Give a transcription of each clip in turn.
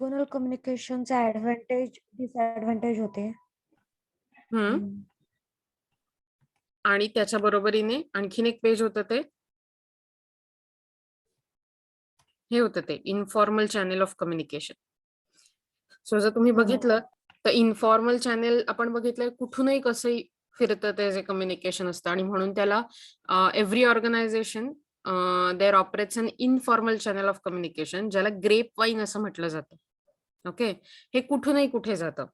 Equal कम्युनिकेशनचे advantage disadvantage होते. हम्म. आणि त्याच्या बरोबरीने आणखीन एक पेज होतं ते हे होतं ते informal channel of communication. So जर तुम्ही बघितलं तर इन्फॉर्मल चॅनेल आपण बघितलं कुठूनही कसंही फिरतं ते जे कम्युनिकेशन असतं आणि म्हणून त्याला every organisation there operates an informal channel of communication, ज्याला ग्रेप वाईन असं म्हटलं जातं. ओके, हे कुठूनही कुठे जातं.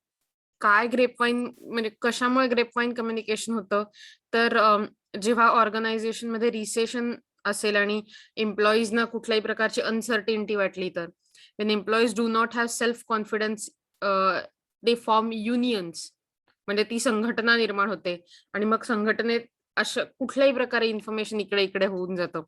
काय ग्रेपवाईन म्हणजे कशामुळे ग्रेपवाईन कम्युनिकेशन होतं तर जेव्हा ऑर्गनायझेशन मध्ये रिसेशन असेल आणि एम्प्लॉईजना कुठल्याही प्रकारची अनसर्टिनिटी वाटली तर when employees do not have self confidence they form unions, म्हणजे ती संघटना निर्माण होते आणि मग संघटनेत अशा कुठल्याही प्रकारे इन्फॉर्मेशन इकडे इकडे होऊन जातं.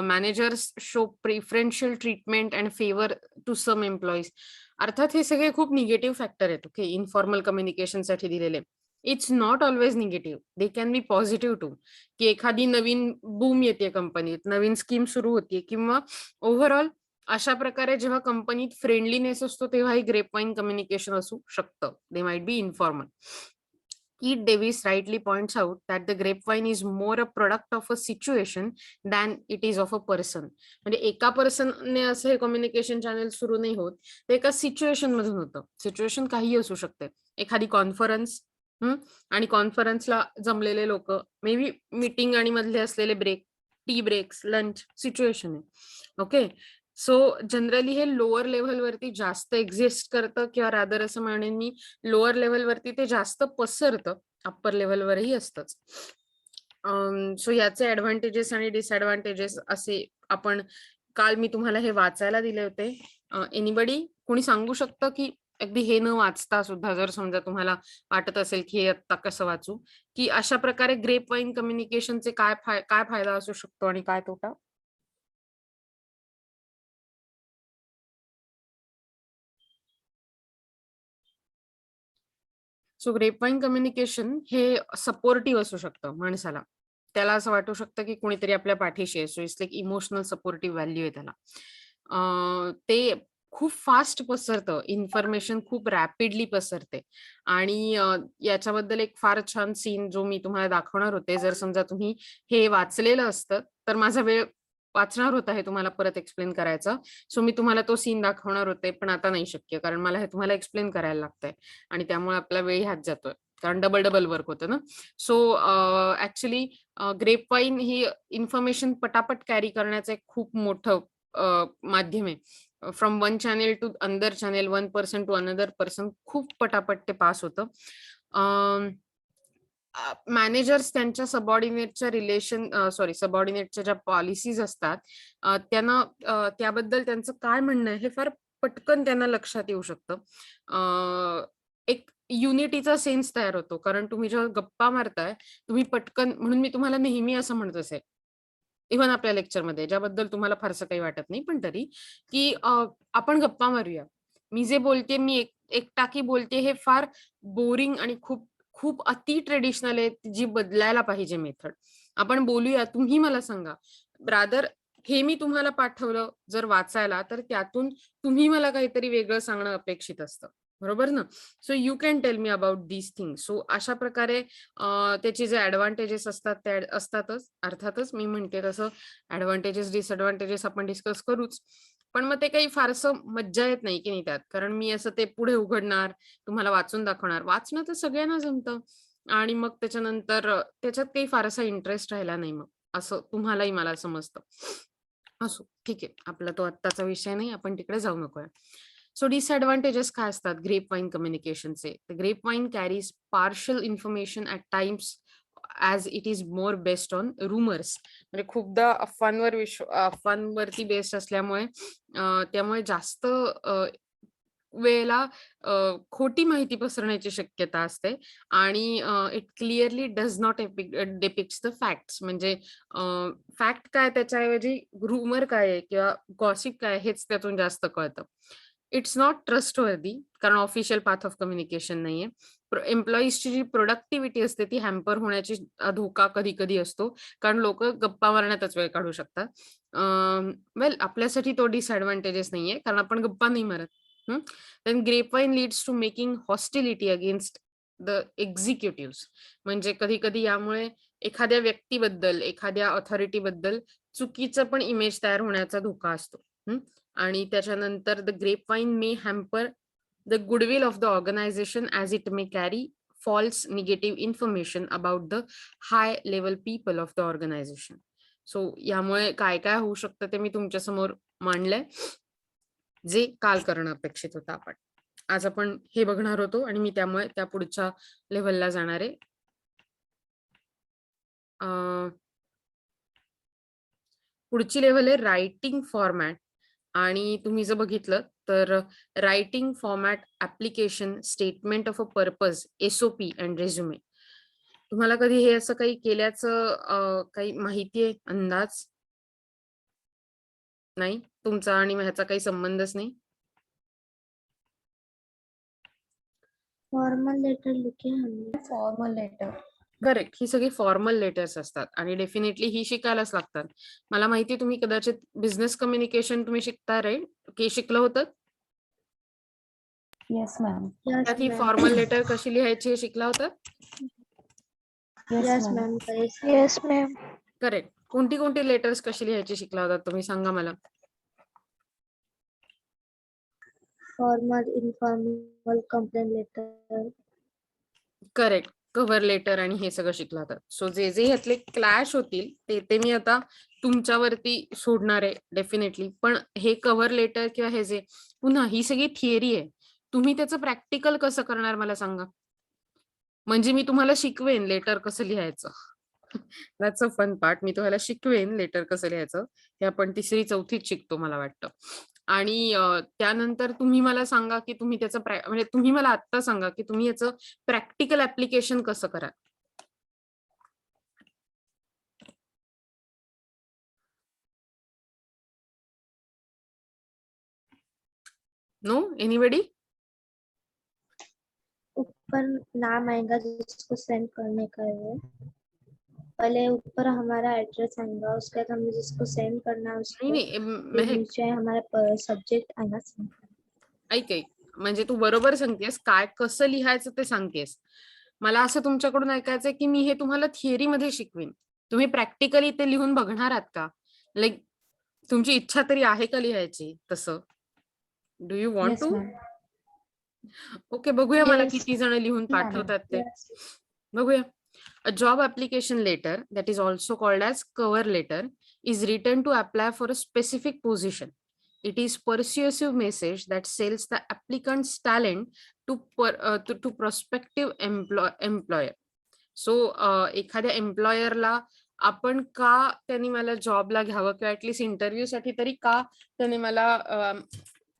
Managers show preferential treatment and favour to some employees. अर्थात हे सगळे खूप निगेटिव्ह फॅक्टर आहेत ओके इन्फॉर्मल कम्युनिकेशनसाठी दिलेले. It's not always negative, they can be positive too. की एखादी नवीन बूम येते कंपनीत, नवीन स्कीम सुरू होते किंवा ओव्हरऑल अशा प्रकारे जेव्हा कंपनीत फ्रेंडलीनेस असतो तेव्हाही ग्रेपवाईन कम्युनिकेशन असू शकतं. They might be informal. Keith Davis rightly points out that the grapevine is more a product of a situation than it is of a person. म्हणजे एका पर्सनने असं हे कम्युनिकेशन चॅनल सुरू नाही होत, ते एका सिच्युएशन मधून होतं. सिच्युएशन काही असू शकते, एखादी कॉन्फरन्स आणि कॉन्फरन्सला जमलेले लोक, मे बी मीटिंग आणि मधले असलेले break, tea breaks, lunch situation आहे. ओके, सो जनरली हे लोअर लेव्हलवरती जास्त एक्झिस्ट करतं किंवा रादर असं म्हणेन मी लोअर लेव्हलवरती ते जास्त पसरतं, अप्पर लेव्हलवरही असतंच. सो याचे ऍडव्हान्टेजेस आणि डिसएडव्हान्टेजेस असे आपण काल मी तुम्हाला हे वाचायला दिले होते. एनीबडी कोणी सांगू शकतं की अगदी हे न वाचता सुद्धा जर समजा तुम्हाला वाटत असेल की हे आता कसं वाचू, की अशा प्रकारे ग्रेप वाईन कम्युनिकेशनचे काय फायदा असू शकतो आणि काय तोटा? सो ग्रेपवाईन कम्युनिकेशन हे सपोर्टिव्ह असू शकतं माणसाला. त्याला असं वाटू शकतं की कोणीतरी आपल्या पाठीशी आहे. So it's like emotional supportive value आहे त्याला. ते खूप फास्ट पसरतं, इन्फॉर्मेशन खूप रॅपिडली पसरते आणि याच्याबद्दल एक फार छान सीन जो मी तुम्हाला दाखवणार होते. जर समजा तुम्ही हे वाचलेलं असतं तर माझा वेळ वाचणार होता हे तुम्हाला परत एक्सप्लेन करायचं. सो मी तुम्हाला तो सीन दाखवणार होते, पण आता नाही शक्य कारण मला हे तुम्हाला एक्सप्लेन करायला लागतंय आणि त्यामुळे आपला वेळ ह्यात जातोय. कारण डबल वर्क होतं ना. सो ऍक्च्युली ग्रेपवाईन ही इन्फॉर्मेशन पटापट कॅरी करण्याचं एक खूप मोठं माध्यम आहे. From one channel to another channel, one person to another person खूप पटापट ते पास होतं. मॅनेजर्स त्यांच्या सबऑर्डिनेटच्या ज्या पॉलिसीज असतात त्यांना त्याबद्दल त्यांचं काय म्हणणं आहे हे फार पटकन त्यांना लक्षात येऊ शकतं. एक युनिटीचा सेन्स तयार होतो कारण तुम्ही जेव्हा गप्पा मारताय तुम्ही पटकन, म्हणून मी तुम्हाला नेहमी असं म्हणत असेल इव्हन आपल्या लेक्चरमध्ये ज्याबद्दल तुम्हाला फारसं काही वाटत नाही पण तरी की आपण गप्पा मारूया. मी जे बोलते मी एकटाकी बोलते हे फार बोरिंग आणि खूप खूप अति ट्रेडिशनल आहे जी बदलायला पाहिजे मेथड. आपण बोलूया, तुम्ही मला सांगा. रादर हे मी तुम्हाला पाठवलं जर वाचायला तर त्यातून तुम्ही मला काहीतरी वेगळं सांगणं अपेक्षित असतं, बरोबर ना. So you can tell me about these things. So अशा प्रकारे त्याचे जे ऍडव्हान्टेजेस असतात ते असतातच. अर्थातच मी म्हणते तसं ऍडव्हान्टेजेस डिसएडव्हान्टेजेस आपण डिस्कस करूच, पण मग ते काही फारसं मज्जा येत नाही की नाही त्यात, कारण मी असं ते पुढे उघडणार, तुम्हाला वाचून दाखवणार. वाचणं तर सगळ्यांना जमतं आणि मग त्याच्यानंतर त्याच्यात काही फारसा इंटरेस्ट राहिला नाही मग, असं तुम्हालाही मला समजतं. असो ठीक आहे, आपला तो आत्ताचा विषय नाही, आपण तिकडे जाऊ नकोय. सो डिसएडव्हान्टेजेस काय असतात ग्रेप वाईन कम्युनिकेशनचे? Grapevine carries partial information at times as it is more based on rumours. म्हणजे खूपदा अफवांवरती बेस्ड असल्यामुळे त्यामुळे जास्त वेळेला खोटी माहिती पसरण्याची शक्यता असते आणि it clearly does not depicts the facts. म्हणजे फॅक्ट काय त्याच्याऐवजी रुमर काय आहे किंवा गॉसिप काय हेच त्यातून जास्त कळतं. इट्स नॉट ट्रस्टवर्दी कारण ऑफिशियल पाथ ऑफ कम्युनिकेशन नाहीये. एम्प्लॉईजची जी प्रोडक्टिव्हिटी असते ती हॅम्पर होण्याची धोका कधी कधी असतो, कारण लोक गप्पा मारण्यातच वेळ काढू शकतात. वेल, आपल्यासाठी तो डिसएडव्हान्टेजेस नाहीये, कारण आपण गप्पा नाही मारत. Then grapevine leads to making hostility against the executive. म्हणजे कधी कधी यामुळे एखाद्या व्यक्तीबद्दल, एखाद्या ऑथॉरिटी बद्दल चुकीचं पण इमेज तयार होण्याचा धोका असतो. आणि त्याच्यानंतर the grapevine may hamper the goodwill of the organization as it may carry false negative information about the high level people of the organization. So यामुळे काय काय होऊ शकतं ते मी तुमच्या समोर मांडलंय, जे काल करणं अपेक्षित होतं. आज आपण हे बघणार होतो आणि मी त्यामुळे त्या पुढच्या लेव्हलला जाणार आहे. पुढची लेव्हल आहे रायटिंग फॉर्मॅट. आणि तुम्ही जर बघितलं तर writing format application statement of a purpose SOP and resume. तुम्हाला कधी हे असं काही केल्याचं काही माहिती आहे, अंदाज नाही तुमचा आणि ह्याचा काही संबंधच नाही? फॉर्मल लेटर लिखे हमने. Formal letter. करेक्ट. ही सगळी फॉर्मल लेटर्स असतात आणि डेफिनेटली ही शिकायलाच लागतात. मला माहिती तुम्ही कदाचित बिझनेस कम्युनिकेशन तुम्ही शिकता, राईट? की शिकलं होतं? Yes ma'am. त्यात ही फॉर्मल लेटर कशी लिहायची हे शिकला होता? Yes ma'am. Yes ma'am. Correct. कोणती कोणती लेटर्स कशी लिहायची शिकला होता तुम्ही, सांगा मला. Formal, informal, complaint letter. Correct. Cover letter आणि हे सगळं शिकला होता. सो जे जे ह्यातले क्लॅश होतील ते मी आता तुमच्यावरती सोडणार आहे डेफिनेटली. पण हे कव्हर लेटर किंवा हे जे पुन्हा ही सगळी थिअरी आहे, तुम्ही त्याचं प्रॅक्टिकल कसं करणार मला सांगा. म्हणजे मी तुम्हाला शिकवेन लेटर कसं लिहायचं. That's a fun part. मी तुम्हाला शिकवेन लेटर कसं लिहायचं. हे आपण 3री 4थीत शिकतो मला वाटतं. आणि त्यानंतर तुम्ही मला सांगा की तुम्ही त्याचं म्हणजे तुम्ही मला आत्ता सांगा की तुम्ही याचं प्रॅक्टिकल ऍप्लिकेशन कसं करा. No anybody? ऊपर नाम आएगा जिसको सेंड करने का है. पहले ऊपर हमारा एड्रेस आएगा, उसके बाद हमें जिसको सेंड करना है उसको. नाही फिर नीचे हमारा सब्जेक्ट आएगा. ऐक म्हणजे तू बरोबर सांगतेस, काय कसं लिहायचं ते सांगतेस. मला असं तुमच्याकडून ऐकायचंय की मी हे तुम्हाला थिअरी मध्ये शिकवेन, तुम्ही प्रॅक्टिकली ते लिहून बघणार आहात का? लाईक तुमची इच्छा तरी आहे का लिहायची तसं? Do you want to? Okay, बघूया मला किती जण लिहून पाठवतात ते. बघूया. A job application letter, that is also called as cover letter, is written to apply for a specific position. It is persuasive message that sells the applicant's talent to prospective employer. So एखाद्या एम्प्लॉयरला आपण का त्यांनी मला जॉबला घ्यावं किंवा at least interview साठी तरी का त्यांनी मला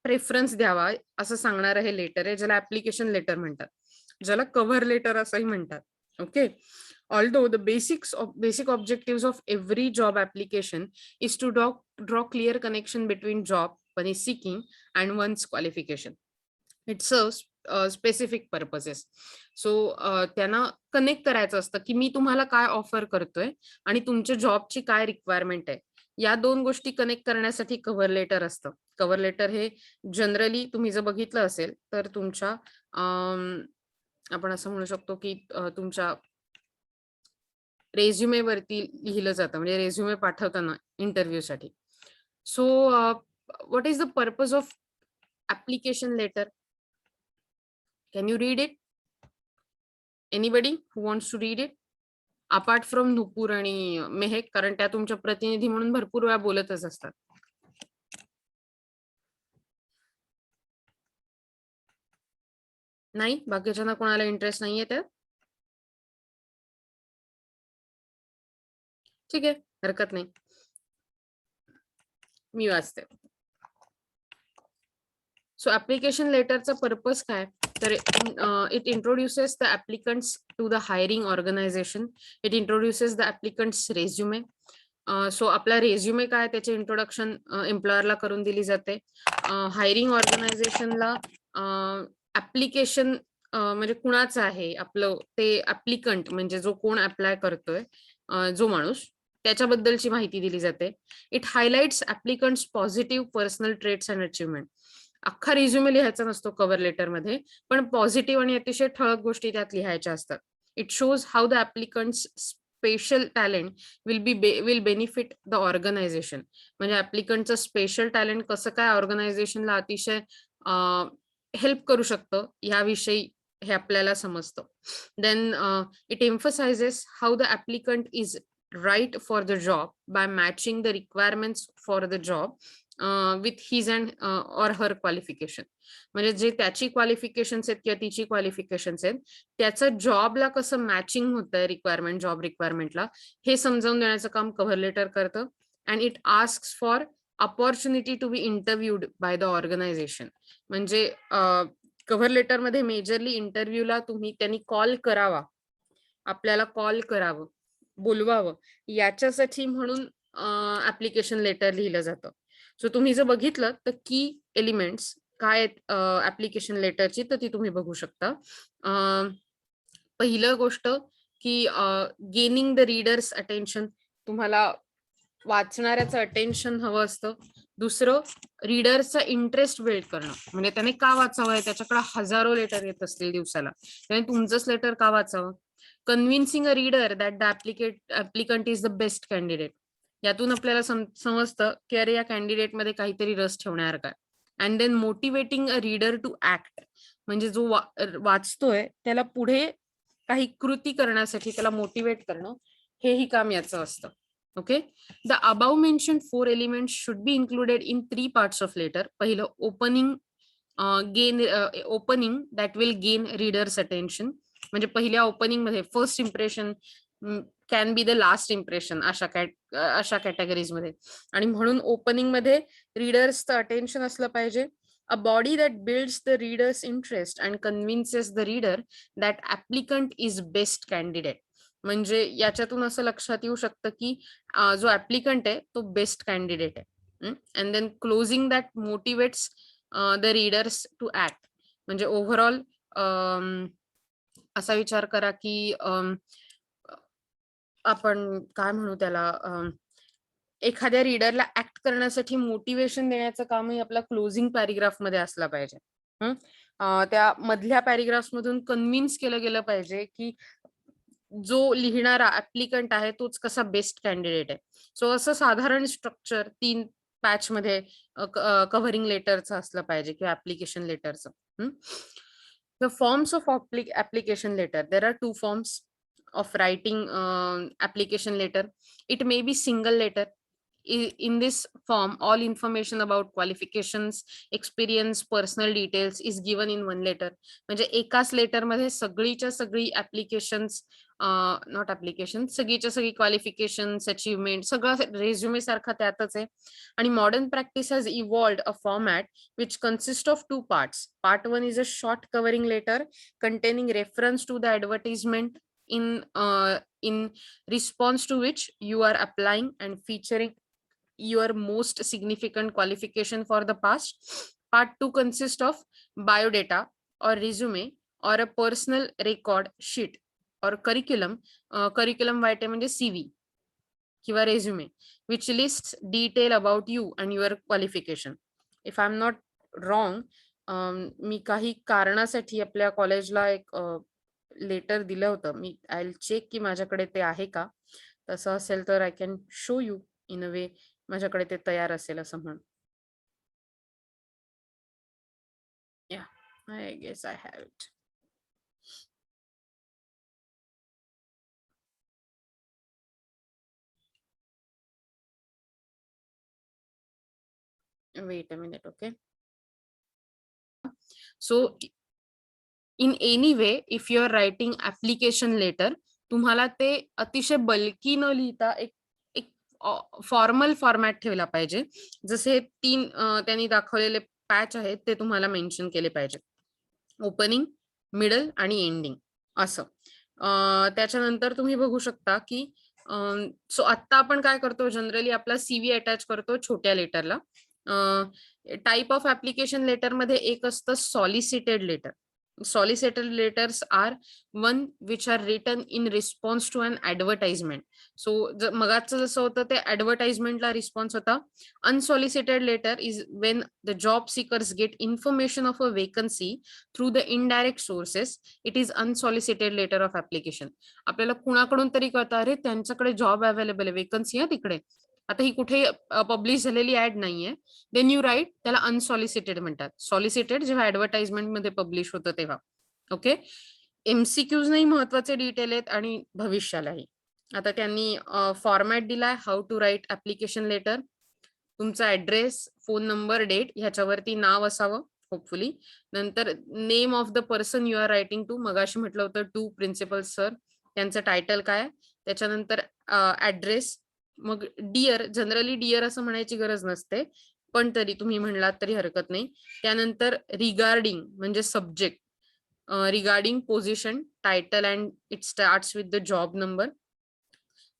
प्रेफरन्स द्यावा असं सांगणार हे लेटर आहे, ज्याला ऍप्लिकेशन लेटर म्हणतात, ज्याला कव्हर लेटर असंही म्हणतात. Okay, although the basic objectives of every job application is to draw clear connection between job one is seeking and one's qualification. It serves specific purposes. So त्यांना connect करायचं असतं की मी तुम्हाला काय ऑफर करतोय आणि तुमच्या जॉबची काय रिक्वायरमेंट आहे. या दोन गोष्टी कनेक्ट करण्यासाठी कव्हर लेटर असतं. कव्हर लेटर हे जनरली तुम्ही जर बघितलं असेल तर तुमच्या आपण असं म्हणू शकतो की तुमच्या रेझ्युमे वरती लिहिलं जातं, म्हणजे रेझ्युमे पाठवताना इंटरव्ह्यू साठी. So what is the purpose of application letter? Can you read it? Anybody who wants to read it apart from Nupur आणि मेहक, कारण त्या तुमच्या प्रतिनिधी म्हणून भरपूर वेळा बोलतच असतात. नाही, बाकीच्यांना कोणाला इंटरेस्ट नाहीये त्यात? ठीक आहे, हरकत नाही, मी वाचते. सो ऍप्लिकेशन लेटरचा पर्पज काय तर it introduces the applicants to the hiring organisation. It introduces the applicant's resume. सो आपला रेझ्युमे काय त्याचे इंट्रोडक्शन एम्प्लॉयरला करून दिली जाते. हायरिंग ऑर्गनायझेशनला ऍप्लिकेशन म्हणजे कुणाचं आहे आपलं ते ऍप्लिकंट, म्हणजे जो कोण अप्लाय करतोय, जो माणूस, त्याच्याबद्दलची माहिती दिली जाते. It highlights applicant's positive personal traits and achievement. अख्खा रिझ्युमे लिहायचा नसतो कव्हर लेटर मध्ये, पण पॉझिटिव्ह आणि अतिशय ठळक गोष्टी त्यात लिहायच्या असतात. It shows how the applicant's special talent will benefit the organisation. म्हणजे ऍप्लिकंटचं स्पेशल टॅलेंट कसं काय ऑर्गनायझेशनला अतिशय हेल्प करू शकतं याविषयी हे आपल्याला समजतं. Then it emphasises how the applicant is right for the job by matching the requirements for the job with his and or her qualification. म्हणजे जे त्याची क्वालिफिकेशन्स आहेत किंवा तिची क्वालिफिकेशन्स आहेत त्याचं जॉबला कसं मॅचिंग होतंय रिक्वायरमेंट, जॉब रिक्वायरमेंटला, हे समजावून देण्याचं काम कव्हर लेटर करतं. And it asks for opportunity to be interviewed by the organisation. म्हणजे कव्हर लेटरमध्ये मेजरली इंटरव्ह्यूला त्यांनी कॉल करावा, आपल्याला कॉल करावं, बोलवावं, याच्यासाठी म्हणून ऍप्लिकेशन लेटर लिहिलं जातं. सो तुम्ही जर बघितलं तर की एलिमेंट्स काय आहेत ऍप्लिकेशन लेटरची, तर ती तुम्ही बघू शकता. पहिलं गोष्ट की गेनिंग द रीडर्स अटेन्शन. तुम्हाला वाचणाऱ्याचं अटेन्शन हवं असतं. दुसरं, रीडर्सचा इंटरेस्ट बिल्ड करणं, म्हणजे त्याने का वाचावं, त्याच्याकडे हजारो लेटर येत असतील दिवसाला, त्याने तुमचंच लेटर का वाचावं. Convincing a reader that the applicant is the best candidate. यातून आपल्याला समजतं की अरे या कॅन्डिडेटमध्ये काहीतरी रस ठेवणार काय. And then motivating a reader to act. म्हणजे जो वाचतोय त्याला पुढे काही कृती करण्यासाठी त्याला मोटिवेट करणं, हेही काम याचं असतं. Okay, the above mentioned 4 elements should be included in 3 parts of letter. पहिलं opening that will gain readers attention. म्हणजे पहिल्या ओपनिंग मध्ये first impression can be the last impression, अशा कॅटेगरीज मध्ये. आणि म्हणून ओपनिंग मध्ये रीडर्सचं अटेन्शन असलं पाहिजे. A body that builds the reader's interest and convinces the reader that applicant is best candidate. म्हणजे याच्यातून असं लक्षात येऊ शकतं की जो ऍप्लिकंट आहे तो बेस्ट कॅन्डिडेट आहे. And then closing that motivates the readers to act. म्हणजे ओव्हरऑल असा विचार करा की आपण काय म्हणू त्याला, एखाद्या रीडरला ऍक्ट करण्यासाठी मोटिवेशन देण्याचं कामही आपला क्लोजिंग पॅरेग्राफ मध्ये असला पाहिजे. त्या मधल्या पॅरेग्राफ मधून कन्व्हिन्स केलं गेलं पाहिजे की जो लिहिणारा ऍप्लिकंट आहे तोच कसा बेस्ट कॅन्डिडेट आहे. सो असं साधारण स्ट्रक्चर 3 पॅच मध्ये कव्हरिंग लेटरचं असलं पाहिजे किंवा application लेटरचं. The forms of application letter. There are 2 forms of writing application letter. It may be single letter. In this form, all information about qualifications, experience, personal details is given in one letter. म्हणजे एकाच letter मध्ये सगळीच्या सगळी applications, not application, सगळीच्या सगळी qualifications, achievement, सगळं resume सारखा त्यातच आहे. आणि modern practice has evolved a format which consists of 2 parts. Part 1 is a short covering letter containing reference to the advertisement in response to which you are applying and featuring your most significant qualification for the past. Part 2 consists of biodata or resume or a personal record sheet or curriculum. Curriculum vitae म्हणजे CV किंवा resume, which lists detail about you and your qualification. If I'm not wrong, मी काही कारणासाठी आपल्या कॉलेजला एक letter दिलं होतं. मी I check की माझ्याकडे ते आहे का. तसं असेल तर I can show you in a way, माझ्याकडे ते तयार असेल असं म्हणून. Yeah, I guess I have it. Wait a minute, okay. So in any way, if you are writing application letter, तुम्हाला ते अतिशय बल्की न लिहिता एक फॉर्मल फॉर्मॅट ठेवला पाहिजे. जसे 3 त्यांनी दाखवलेले पॅच आहेत ते तुम्हाला मेन्शन केले पाहिजे. ओपनिंग, मिडल आणि एंडिंग असं. त्याच्यानंतर तुम्ही बघू शकता की सो आता आपण काय करतो, जनरली आपला CV अटॅच करतो छोट्या लेटरला. टाईप ऑफ ऍप्लिकेशन लेटर मध्ये एक असतं solicited letter. solicited letters are one which are written in response to an advertisement. So मगाचं जसं होतं ते advertisementला response होता. Unsolicited letter is when the job seekers get information of a vacancy through the indirect sources. It is unsolicited letter of application. आपल्याला कुणाकडून तरी कळतं, अरे त्यांच्याकडे जॉब अवेलेबल आहे, वेकन्सी आहे तिकडे, आता ही कुठे पब्लिश झालेली ऍड नाहीये, देन यू राईट, त्याला अनसॉलिसिटेड म्हणतात. सॉलिसिटेड जेव्हा ऍडव्हर्टाइजमेंट मध्ये पब्लिश होतं तेव्हा. ओके, एमसीक्यूज नाही महत्वाचे डिटेल आहेत आणि भविष्यालाही. आता त्यांनी फॉर्मॅट दिलाय, how to write application letter. तुमचा ऍड्रेस, फोन नंबर, डेट ह्याच्यावरती नाव असावं होपफुली. नंतर name of the person you are writing to, मगाशी म्हटलं होतं टू प्रिन्सिपल सर, त्यांचं टायटल काय. त्याच्यानंतर ऍड्रेस, मग डिअर, जनरली डिअर असं म्हणायची गरज नसते, पण तरी तुम्ही म्हणलात तरी हरकत नाही. त्यानंतर रिगार्डिंग म्हणजे subject, regarding position, title and it starts with the job number.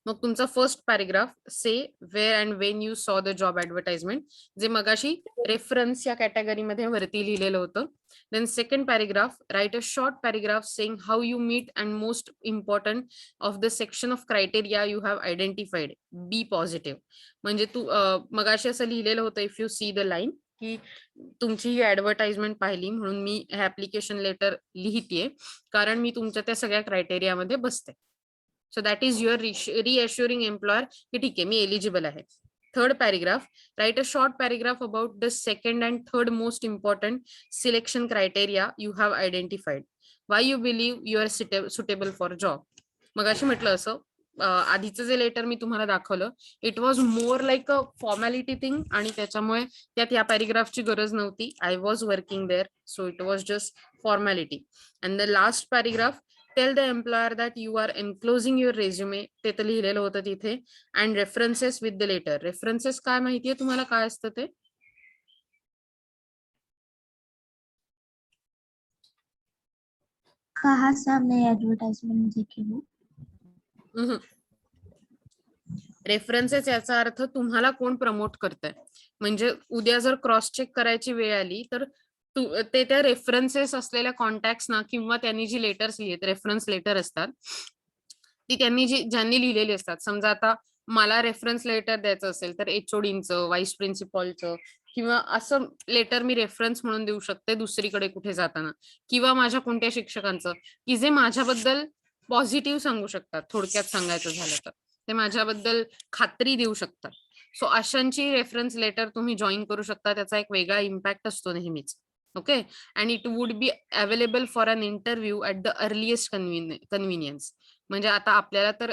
मग तुमचा first paragraph, say where and when you saw the job advertisement, जे मगाशी रेफरन्स या कॅटेगरीमध्ये वरती लिहिलेलं होतं. Then second paragraph, write a short paragraph saying how you meet and most important of the section of criteria you have identified, be positive. म्हणजे तू मगाशी असं लिहिलेलं होतं, if you see the line, की तुमची ही ऍडव्हर्टाइजमेंट पाहिली म्हणून मी हे ऍप्लिकेशन लेटर लिहितेय कारण मी तुमच्या त्या सगळ्या क्रायटेरियामध्ये बसते. So that is your reassuring employer की ठीक आहे मी एलिजिबल आहे. Third paragraph, write a short paragraph about the second and third most important selection criteria you have identified, why you believe you are suitable for job. मग अशी म्हटलं असं, आधीचं जे लेटर मी तुम्हाला दाखवलं, it was more like a formality thing आणि त्याच्यामुळे त्यात या पॅरेग्राफची गरज नव्हती. I was working there, so it was just formality. And the last paragraph, tell the employer that you are enclosing your resume, ते तर लिहिलेलं होतं तिथे. And references with the letter. References काय माहितीये तुम्हाला काय असतं ते? कहाँ से हमने एडवर्टाइजमेंट देखी वो? रेफरन्सेस याचा अर्थ तुम्हाला कोण प्रमोट करतंय. म्हणजे उद्या जर क्रॉस चेक करायची वेळ आली तर ते त्या रेफरन्सेस असलेल्या कॉन्टॅक्ट्सना किंवा त्यांनी जी लेटर्स लिहिलेत, रेफरन्स लेटर असतात, ती त्यांनी ज्यांनी लिहिलेली असतात. समजा आता मला रेफरन्स लेटर द्यायचं असेल तर एचओडींचं, व्हाईस प्रिन्सिपॉलचं किंवा असं लेटर मी रेफरन्स म्हणून देऊ शकते दुसरीकडे कुठे जाताना, किंवा माझ्या कोणत्या शिक्षकांचं की जे माझ्याबद्दल पॉझिटिव्ह सांगू शकतात. थोडक्यात सांगायचं झालं तर ते माझ्याबद्दल खात्री देऊ शकतात. सो अशांची रेफरन्स लेटर तुम्ही जॉईन करू शकता. त्याचा एक वेगळा इम्पॅक्ट असतो नेहमीच. Okay, and it would be available for an interview at the earliest convenience. म्हणजे आता आपल्याला तर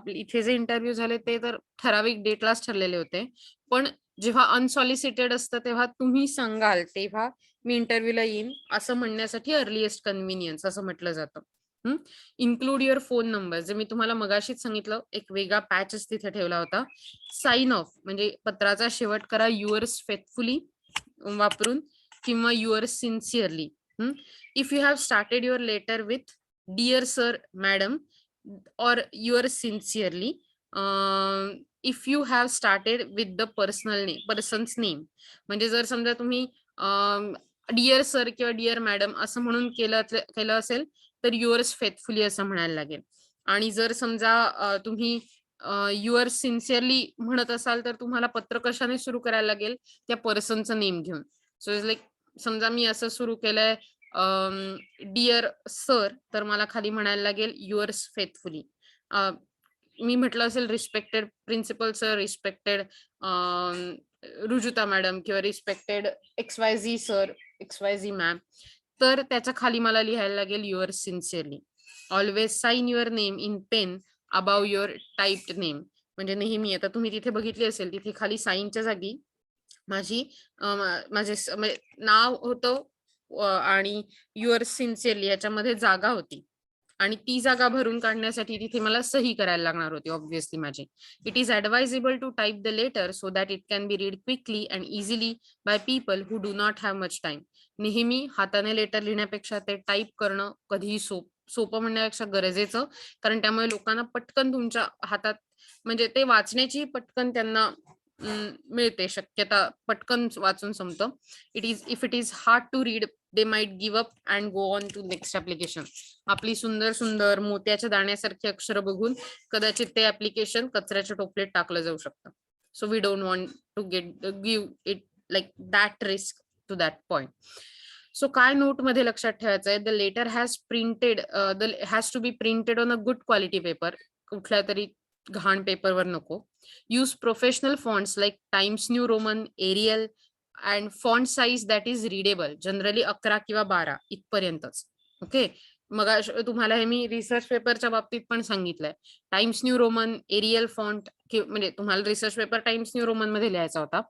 इथे जे इंटरव्ह्यू झाले ते तर ठराविक डेटलाच ठरलेले होते, पण जेव्हा अनसॉलिसिटेड असतं तेव्हा तुम्ही सांगाल तेव्हा मी इंटरव्ह्यूला येईन असं म्हणण्यासाठी अर्लिएस्ट कन्व्हिनियन्स असं म्हटलं जातं. इन्क्लूड युअर फोन नंबर, जे मी तुम्हाला मगाशीच सांगितलं, एक वेगळा पॅचच तिथे ठेवला होता. साइन ऑफ म्हणजे पत्राचा शेवट करा युअर्स फेथफुली वापरून किंवा yours sincerely. If you have started your letter with dear sir, madam, or yours sincerely. If you have started with the person's name, म्हणजे जर समजा तुम्ही डिअर सर किंवा डिअर मॅडम असं म्हणून केलं असेल तर युअर्स फेथफुली असं म्हणायला लागेल. आणि जर समजा तुम्ही युअर सिन्सिअरली म्हणत असाल तर तुम्हाला पत्र कशाने सुरू करायला लागेल, त्या पर्सनचं नेम घेऊन. सो इज लाईक, समजा मी असं सुरू केलंय डिअर सर, तर मला खाली म्हणायला लागेल युअर्स फेथफुली. मी म्हटलं असेल respected principal sir, respected Rujuta madam किंवा respected XYZ sir, XYZ ma'am, तर त्याच्या खाली मला लिहायला लागेल yours sincerely. Always sign your name in pen above your typed name. म्हणजे नेहमी, आता तुम्ही तिथे बघितली असेल, तिथे खाली साईनच्या जागी माझे नाव होतं आणि युअर सिन्सिअरली याच्यामध्ये जागा होती आणि ती जागा भरून काढण्यासाठी तिथे मला सही करायला लागणार होती ऑब्व्हियसली माझी. It is advisable to type the letter so that it can be read quickly and easily by people who do not have much time. नेहमी हाताने लेटर लिहिण्यापेक्षा ते टाईप करणं कधीही सोपं म्हणण्यापेक्षा गरजेचं, कारण त्यामुळे लोकांना पटकन तुमच्या हातात, म्हणजे ते वाचण्याची पटकन त्यांना मिळते शक्यता, पटकन वाचून संपतं. If it is hard to read they might give up and go on to next application. आपली सुंदर सुंदर मोत्याच्या दाण्यासारखी अक्षर बघून कदाचित ते ऍप्लिकेशन कचऱ्याच्या टोपलीत टाकलं जाऊ शकतं. So we don't want to give it like that risk to that point. So काय नोट मध्ये लक्षात ठेवायचं आहे, the letter has to be printed on a good quality paper. कुठल्या तरी घाण पेपरवर नको. Use professional fonts like Times New Roman, Arial and font size that is readable. Generally 11 किंवा 12 इथपर्यंतच. ओके. मग तुम्हाला हे मी रिसर्च पेपरच्या बाबतीत पण सांगितलंय. Times New Roman, Arial font, म्हणजे तुम्हाला research paper Times New Roman मध्ये लिहायचा होता,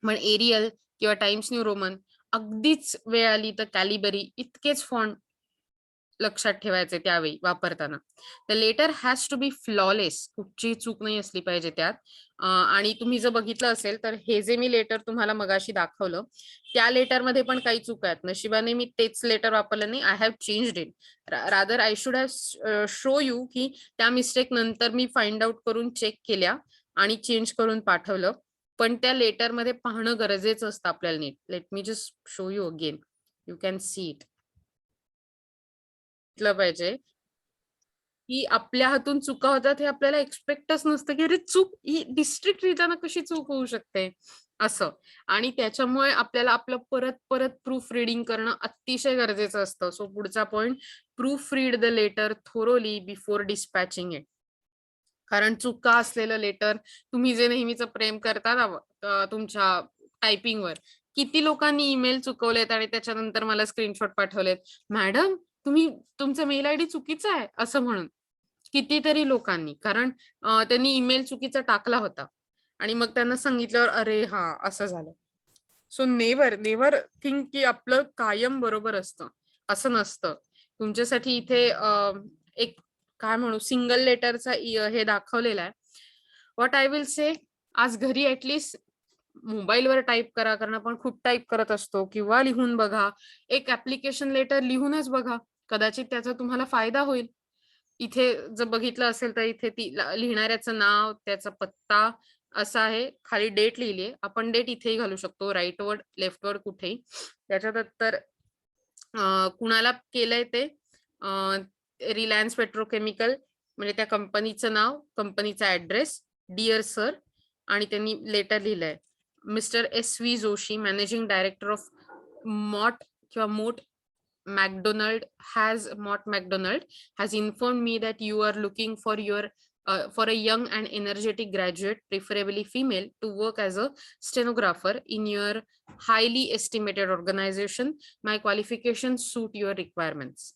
पण एरियल किंवा टाइम्स न्यू रोमन अगदीच वेळ आली तर कॅलिबरी इतकेच फॉन्ट लक्षात ठेवायचे त्यावेळी वापरताना. The letter has to be flawless. कुठची चूक नाही असली पाहिजे त्यात. आणि तुम्ही जर बघितलं असेल तर हे जे मी लेटर तुम्हाला मगाशी दाखवलं त्या लेटर मध्ये पण काही चूक आहेत. नशिबाने मी तेच लेटर वापरलं नाही. I have changed it. Rather I should have show you की त्या मिस्टेक नंतर मी फाइंड आउट करून चेक केल्या आणि चेंज करून पाठवलं. पण त्या लेटर मध्ये पाहणं गरजेचं असतं आपल्याला नीट. Let me just show you again. You can see it. पाहिजे की आपल्या हातून चुका होतात हे आपल्याला एक्सपेक्टच नसतं की अरे चूक ही डिस्ट्रिक्ट लिहिताना कशी चूक होऊ शकते असं. आणि त्याच्यामुळे आपल्याला आपलं परत परत प्रूफ रिडिंग करणं अतिशय गरजेचं असतं. सो पुढचा point, proofread the letter thoroughly before dispatching it. कारण चुका असलेलं लेटर, तुम्ही जे नेहमीच प्रेम करता तुमच्या टायपिंगवर, किती लोकांनी ईमेल चुकवलेत आणि त्याच्यानंतर मला स्क्रीनशॉट पाठवलेत, मॅडम तुम्ही तुमचा मेल आयडी चुकीचा आहे असं म्हणून. कितीतरी लोकांनी, कारण त्यांनी ईमेल चुकीचा टाकला होता आणि मग त्यांना सांगितल्यावर अरे हा असं झालं. सो नेव्हर थिंक की आपलं कायम बरोबर असतं, असं नसतं. तुमच्यासाठी इथे एक काय म्हणू सिंगल लेटरचा हे दाखवलेला आहे. व्हॉट आय विल से, आज घरी ऍटलिस्ट मोबाईलवर टाईप करा, कारण आपण खूप टाईप करत असतो, किंवा लिहून बघा. एक ऍप्लिकेशन लेटर लिहूनच बघा, कदाचित त्याचा तुम्हाला फायदा होईल. इथे जर बघितलं असेल तर इथे ती लिहिणाऱ्याचं नाव, त्याचा पत्ता असा आहे, खाली डेट लिहिली. आपण डेट इथेही घालू शकतो, राईट वर्ड लेफ्ट वर्ड कुठेही. त्याच्यात तर कुणाला केलंय ते रिलायन्स पेट्रोकेमिकल, म्हणजे त्या कंपनीचं नाव, कंपनीचा ऍड्रेस, डिअर सर, आणि त्यांनी लेटर लिहिलंय, mister SV Joshi, managing director of Mott किंवा Mott McDonald has informed me that you are looking for a young and energetic graduate, preferably female, to work as a stenographer in your highly estimated organization. My qualifications suit your requirements.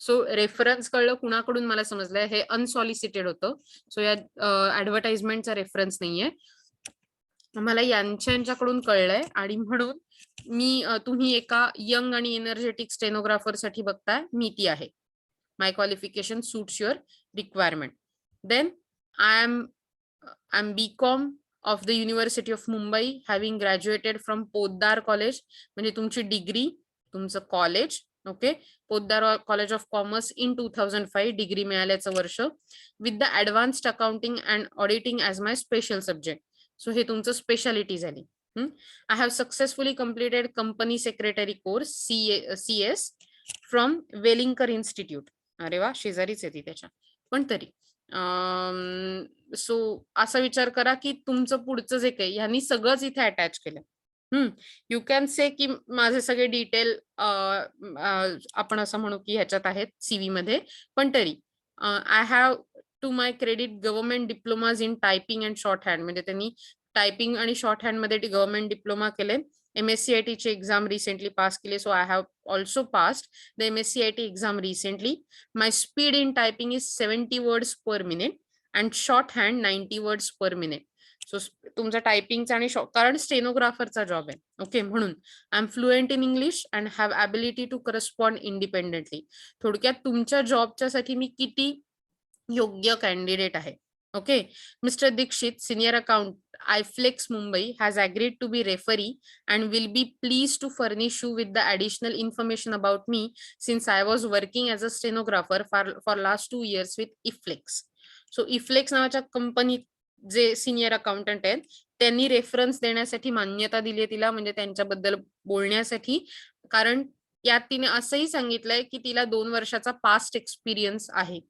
So reference कळलं कुणाकडून मला समजलंय, हे unsolicited होतं. So या ऍडव्हर्टाइजमेंटचा reference नाहीये, मला यांच्याकडून कळलंय. आणि म्हणून मी तुम्ही एका यंग आणि एनर्जेटिक स्टेनोग्राफर साठी बघताय, मी ती आहे. My qualification suits your requirement. Then I am BCom of the university of Mumbai, having graduated from Poddar college, म्हणजे तुमची डिग्री, तुमचं college. Okay. Poddar college of commerce in 2005, degree मिळाल्याचं वर्ष, with the advanced accounting and auditing as my special subject. So हे तुमचं speciality झाली. I have successfully completed company secretary course CS from Welingkar institute. अरे वा, शेजारीच आहे ती त्याच्या, पण तरी सो असा विचार करा की तुमचं पुढचं जे काही ह्यांनी सगळंच इथे अटॅच केलं. यू कॅन से की माझे सगळे डिटेल आपण असं म्हणू की ह्याच्यात आहेत CV मध्ये, पण तरी I have to my credit government diplomas in typing and shorthand, म्हणजे त्यांनी टायपिंग आणि शॉर्ट हँड मध्ये गव्हर्नमेंट डिप्लोमा केले. MSCIT ची एक्झाम रिसेंटली पास केली. So I have also passed the MSCIT exam recently. My speed in typing is 70 words per minute and shorthand 90 words per minute. So तुमचा टायपिंगचा आणि कारण स्टेनोग्राफरचा job आहे. Okay. म्हणून I am fluent in English and have ability to correspond independently. थोडक्यात तुमच्या जॉबच्या साठी मी किती योग्य कॅन्डिडेट आहे. Okay. Mister Dixit, senior account, iFlex Mumbai, has agreed to be referee and will be pleased to furnish you with the additional information about me since I was working as a stenographer for last 2 years with iFlex. So iFlex नावाच्या कंपनीत जे senior accountant आहेत त्यांनी reference देण्यासाठी मान्यता दिली तिला, म्हणजे त्यांच्याबद्दल बोलण्यासाठी, कारण यात तिने असंही सांगितलंय की तिला 2 वर्षाचा पास्ट एक्सपिरियन्स आहे.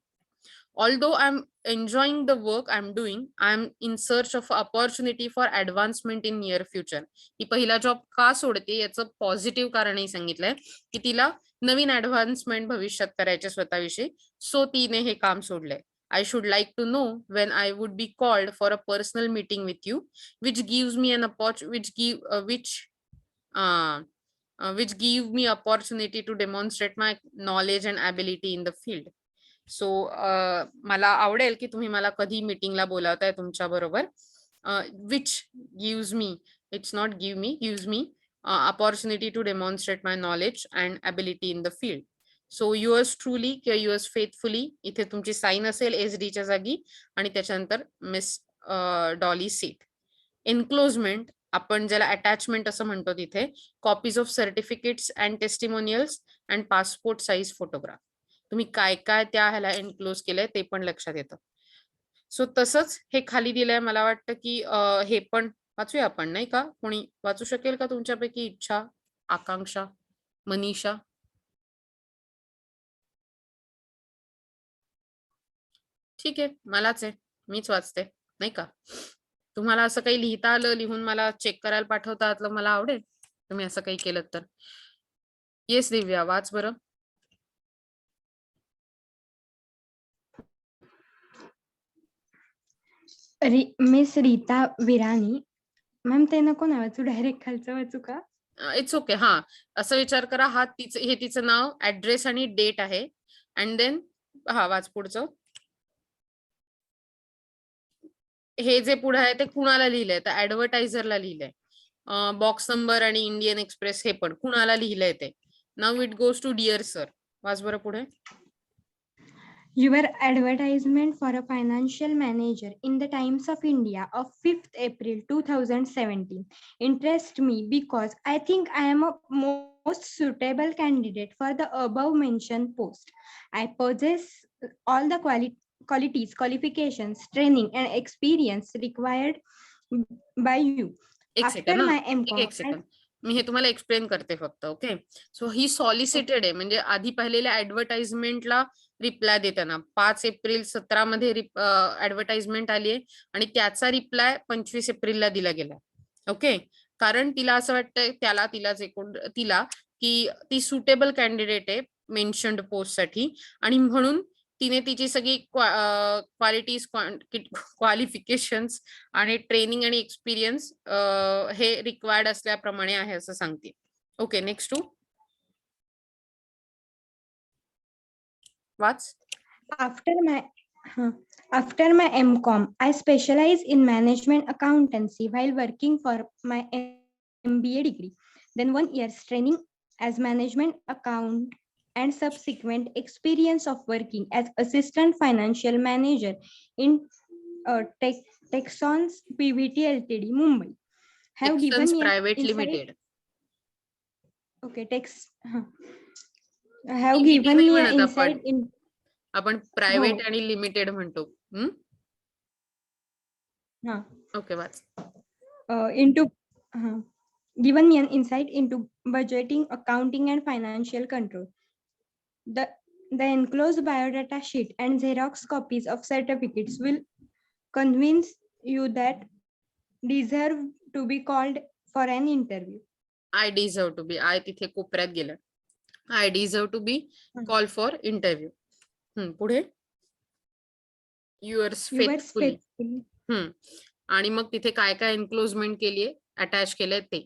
Although I'm enjoying the work I'm doing, I'm in search of opportunity for advancement in near future. ती पहिला जॉब का सोडते याचं पॉझिटिव्ह कारणही सांगितलंय की तिला नवीन ऍडव्हान्समेंट भविष्यात करायचे स्वतःविषयी, सो तिने हे काम सोडलंय. I should like to know when I would be called for a personal meeting with you, which gives me an which give me opportunity to demonstrate my knowledge and ability in the field. So मला आवडेल की तुम्ही मला कधी मीटिंगला बोलावताय तुमच्या बरोबर. Which gives me, it's not give me, gives me opportunity to demonstrate my knowledge and ability in the field. So yours truly किंवा yours faithfully, इथे तुमची साईन असेल SD च्या जागी आणि त्याच्यानंतर मिस डॉली सीट. एन्क्लोजमेंट आपण ज्याला अटॅचमेंट असं म्हणतो, तिथे copies of certificates and testimonials and passport size photograph. तुम्ही काय काय त्या ह्याला एनक्लोज केलंय ते पण लक्षात येतं. सो तसंच हे खाली दिलंय. मला वाटतं की हे पण वाचूया आपण, नाही का? कोणी वाचू शकेल का तुमच्यापैकी? इच्छा, आकांक्षा, मनीषा? ठीक आहे, मलाच आहे, मीच वाचते, नाही का? तुम्हाला असं काही लिहिता आलं, लिहून मला चेक करायला पाठवता आलं, मला आवडेल तुम्ही असं काही केलं तर. येस दिव्या, वाच बरं. मिस रीता विराणी. मॅम ते नको ना वाचू, डायरेक्ट खालचं वाचू का? It's okay. हा, असं विचार करा, हा हे तिचं नाव, ऍड्रेस आणि डेट आहे. अँड देन हा वाच पुढचं. हे जे पुढे आहे ते कुणाला लिहिलंय? तर ऍडव्हर्टायझरला लिहिलंय. बॉक्स नंबर आणि इंडियन एक्सप्रेस हे पण कुणाला लिहिलंय ते. Now it goes to dear sir. वाच बरं पुढे. Your advertisement for a financial manager in the Times of India of 5th April 2017 interests me because I think I am a most suitable candidate for the above mentioned post. I possess all the qualities, qualifications, training and experience required by you. एक After second, my MCom, एक second, मी हे तुम्हाला explain करते फक्त. Okay, so ही solicited आहे, म्हणजे आधी पाहिलेल्या ऍडव्हर्टाइजमेंटला रिप्लाय देताना 5 एप्रिल 17 मध्ये ऍडव्हर्टाइजमेंट आली आहे आणि त्याचा रिप्लाय 25 एप्रिलला दिला गेला. ओके, कारण तिला असं वाटतंय तिला की ती सुटेबल कॅन्डिडेट आहे मेन्शन्ड पोस्ट साठी, आणि म्हणून तिने तिची सगळी क्वालिटीज, क्वालिफिकेशन्स आणि ट्रेनिंग आणि एक्सपिरियन्स हे रिक्वायर्ड असल्याप्रमाणे आहे असं सांगते. ओके, नेक्स्ट टू वाच. After my MCom, I specialize in management accountancy while working for my MBA degree. Then 1 year's training as management account and subsequent experience of working as assistant financial manager in Texans PVT Ltd, Mumbai. Have given Texans me an Private insight- Limited. Okay, have given me an insight in. आपण private आणि limited म्हणतो. Okay, watch. Given me an insight into budgeting, accounting, and financial control. The enclosed biodata sheet and Xerox copies of certificates will convince you that deserve to be called for an interview. I deserve to be. I तिथे कोपऱ्यात गेलं. I deserve to be called for interview. पुढे yours faithfully. आणि मग तिथे काय काय एन्क्लोजमेंट केलीये, अटॅच केलंय ते.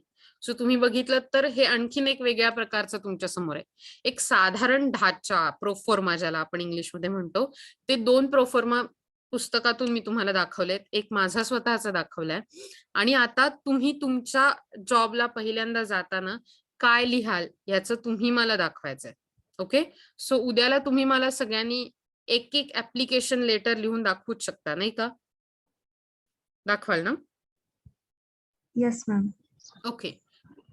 सो तुम्ही बघितलं तर हे आणखीन एक वेगळ्या प्रकारचं तुमच्या समोर आहे. एक साधारण ढाचा, प्रोफॉर्मा ज्याला आपण इंग्लिशमध्ये म्हणतो, ते 2 प्रोफॉर्मा पुस्तकातून मी तुम्हाला दाखवलेत. एक माझा स्वतःचा दाखवलाय, आणि आता तुम्ही तुमच्या जॉबला पहिल्यांदा जाताना काय लिहाल याचं तुम्ही मला दाखवायचंय. ओके, सो उद्याला तुम्ही मला सगळ्यांनी एक ऍप्लिकेशन लेटर लिहून दाखवूच शकता, नाही का? दाखवाल ना? Yes, ma'am. Okay,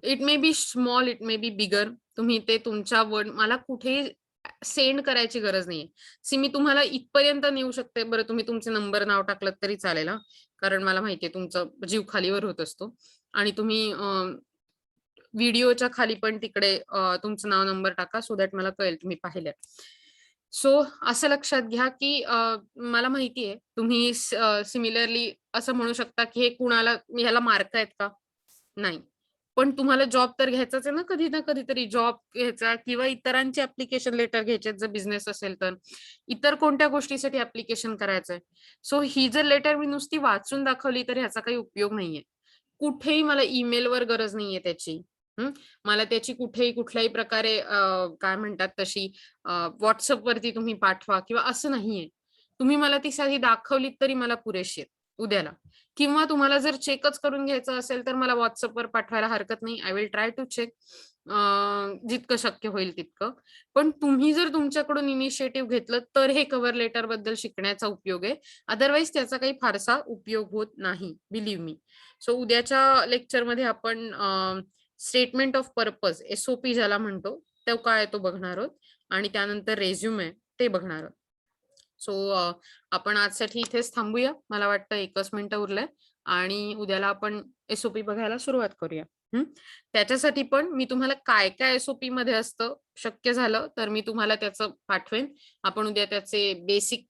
it may be small, it may be bigger. तुम्ही ते तुमच्या वर्ड मला कुठेही सेंड करायची गरज नाहीये. मी तुम्हाला इथपर्यंत नेऊ शकते. बरं, तुम्ही तुमचे नंबर, नाव टाकलं तरी चालेल, कारण मला माहितीये तुमचा जीव खालीवर होत असतो आणि तुम्ही व्हिडिओच्या खाली पण तिकडे तुमचं नाव नंबर टाका सो दॅट मला कळेल तुम्ही पाहिलं. सो असं लक्षात घ्या की मला माहिती आहे तुम्ही सिमिलरली असं म्हणू शकता की हे कुणाला ह्याला मार्क आहेत का? नाही. पण तुम्हाला जॉब तर घ्यायचाच आहे ना कधीतरी जॉब घ्यायचा किंवा इतरांचे ऍप्लिकेशन लेटर घ्यायचे जर बिझनेस असेल तर इतर कोणत्या गोष्टीसाठी ऍप्लिकेशन करायचंय. सो ही जर लेटर मी नुसती वाचून दाखवली तर ह्याचा काही उपयोग नाहीये. कुठेही मला ईमेलवर गरज नाहीये त्याची. मला त्याची कुठेही कुठल्याही प्रकारे काय म्हणतात तशी WhatsApp वरती तुम्ही पाठवा किंवा असं नाहीये. तुम्ही मला ती साधी दाखवलीत तरी मला पुरेशी आहे उद्याला. किंवा तुम्हाला जर चेकच करून घ्यायचं असेल तर मला WhatsAppवर पाठवायला हरकत नाही. I will try to check जितकं शक्य होईल तितकं. पण तुम्ही जर तुमच्याकडून इनिशिएटिव्ह घेतलं तर हे कव्हर लेटर बद्दल शिकण्याचा उपयोग आहे. अदरवाईज त्याचा काही फारसा उपयोग होत नाही. बिलीव्ह मी. सो उद्याच्या लेक्चरमध्ये आपण स्टेटमेंट ऑफ पर्पज SOP ज्याला म्हणतो तो काय तो बघणार आहोत आणि त्यानंतर रेझ्युमे ते बघणार आहोत. सो आपण आजसाठी इथेच थांबूया. मला वाटतं 1च मिनिटं उरलंय आणि उद्याला आपण SOP बघायला सुरुवात करूया. त्याच्यासाठी पण मी तुम्हाला काय काय SOP मध्ये असतं शक्य झालं तर मी तुम्हाला त्याचं पाठवेन. आपण उद्या त्याचे बेसिक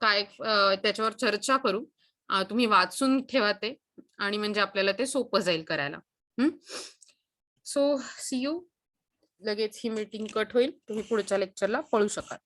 काय त्याच्यावर चर्चा करू. तुम्ही वाचून ठेवा ते आणि म्हणजे आपल्याला ते सोपं जाईल करायला. So see you. लगेच ही मीटिंग कट होईल. तुम्ही पुढच्या लेक्चरला पळू शकाल.